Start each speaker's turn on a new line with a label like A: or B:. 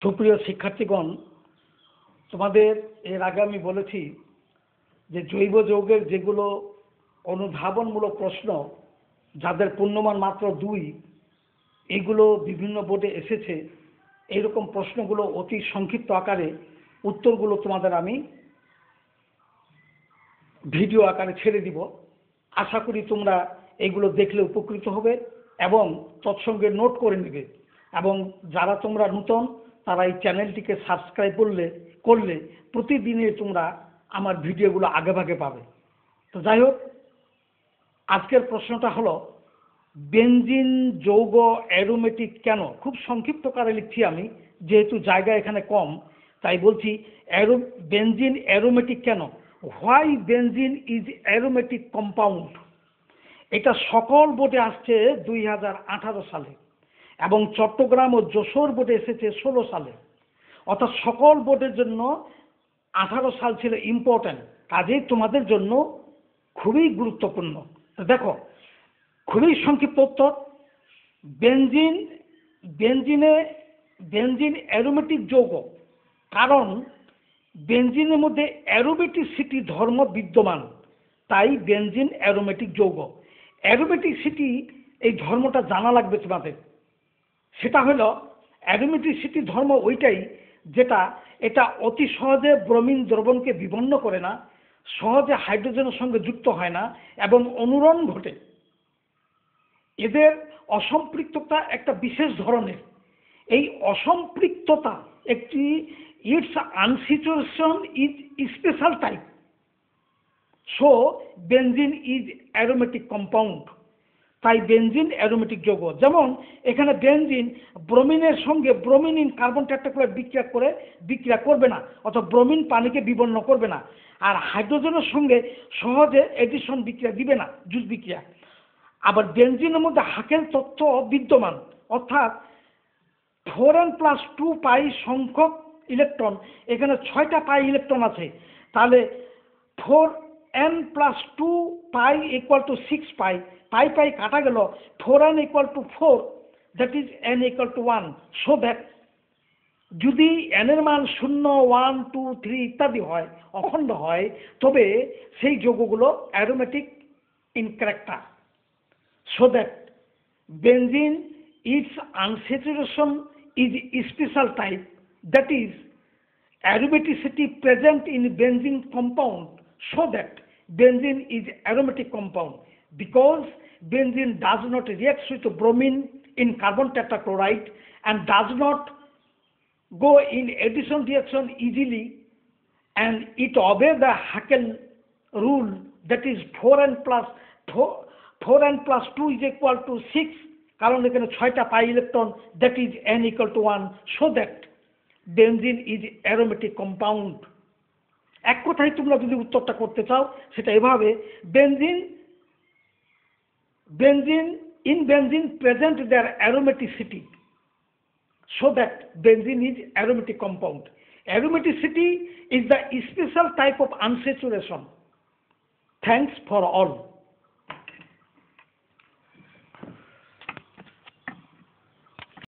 A: সুপ্রিয় শিক্ষার্থীগণ, তোমাদের এর আগে আমি বলেছি যে জৈব যৌগের যেগুলো অনুধাবনমূলক প্রশ্ন, যাদের পূর্ণমান মাত্র 2, এগুলো বিভিন্ন বোর্ডে এসেছে। এইরকম প্রশ্নগুলো অতি সংক্ষিপ্ত আকারে উত্তরগুলো তোমাদের আমি ভিডিও আকারে ছেড়ে দিব। আশা করি তোমরা এগুলো দেখলে উপকৃত হবে এবং তৎসঙ্গে নোট করে নেবে। এবং যারা তোমরা নূতন তারা এই চ্যানেলটিকে সাবস্ক্রাইব করলে প্রতিদিনে তোমরা আমার ভিডিওগুলো আগেভাগে পাবে। তো যাই হোক, আজকের প্রশ্নটা হলো বেনজিন যৌগ অ্যারোমেটিক কেন? খুব সংক্ষিপ্ত আকারে লিখছি আমি, যেহেতু জায়গা এখানে কম তাই বলছি। বেনজিন অ্যারোমেটিক কেন? Why benzene is aromatic compound. এটা সকল বোর্ডে আসছে 2018 সালে এবং চট্টগ্রাম ও যশোর বোর্ডে এসেছে 16 সালে। অর্থাৎ সকল বোর্ডের জন্য 18 সাল ছিল ইম্পর্ট্যান্ট, কাজেই তোমাদের জন্য খুবই গুরুত্বপূর্ণ। তো দেখো, খুবই সংক্ষিপ্ত উত্তর। বেনজিন অ্যারোমেটিক যৌগ, কারণ বেনজিনের মধ্যে অ্যারোমেটিসিটি ধর্ম বিদ্যমান, তাই বেনজিন অ্যারোমেটিক যৌগ। অ্যারোমেটিসিটি এই ধর্মটা জানা লাগবে তোমাদের। সেটা হলো অ্যারোমেটিসিটি ধর্ম ওইটাই যেটা এটা অতি সহজে ব্রোমিন দ্রবণকে বিবন্ন করে না, সহজে হাইড্রোজেনের সঙ্গে যুক্ত হয় না এবং অনুরণ ঘটে। এদের অসম্পৃক্ততা একটা বিশেষ ধরনের। এই অসম্পৃক্ততা একটি it's unsaturation is special type. So benzene is aromatic compound, তাই বেনজিন অ্যারোমেটিক যৌগ। যেমন এখানে বেনজিন ব্রোমিনের সঙ্গে ব্রোমিন কার্বন টেট্রাক্লোরাইড বিক্রিয়া করবে না, অথবা ব্রোমিন পানিকে বিবন্ন করবে না। আর হাইড্রোজেনের সঙ্গে সহজে এডিশন বিক্রিয়া দিবে না, জুস বিক্রিয়া। আবার বেনজিনের মধ্যে হাকেল তত্ত্ব বিদ্যমান, অর্থাৎ 4n+2 পাই সংখ্যক ইলেকট্রন, এখানে 6টা পাই ইলেকট্রন আছে। তাহলে 4n+2 পাই = 6 পাই, পাই কাটা গেল, 4n = 4, that is n = 1। So that যদি n এর মান 0, 1, 2, 3 ইত্যাদি হয়, অখণ্ড হয়, তবে সেই যৌগগুলো aromatic in character. So that benzene, its unsaturation is special type, that is aromaticity present in benzene compound, so that benzene is aromatic compound. Because benzene does not react with bromine in carbon tetrachloride and does not go in addition reaction easily, and it obeys the Haeckel rule, that is 4n+2 is equal to 6, কারণ এখানে 6টা pi electron, that is n = 1, so that benzene is aromatic compound. এক কথায় তোমরা যদি উত্তরটা করতে চাও সেটা এভাবে: benzene in benzene present there aromaticity, so that benzene is aromatic compound. Aromaticity is the special type of unsaturation. Thanks for all.